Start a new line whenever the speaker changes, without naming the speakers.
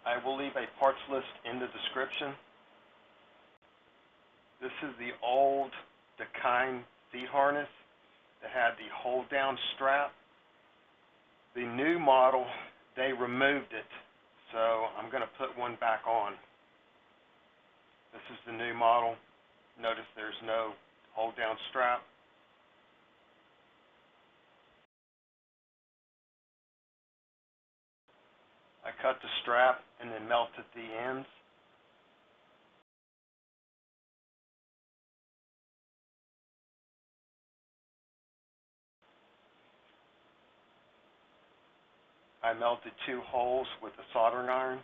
I will leave a parts list in the description. This is the old Dakine seat harness that had the hold down strap. The new model, they removed it, so I'm going to put one back on. This is the new model. Notice there's no hold down strap. I cut the strap and then melted the ends. I melted 2 holes with a soldering iron.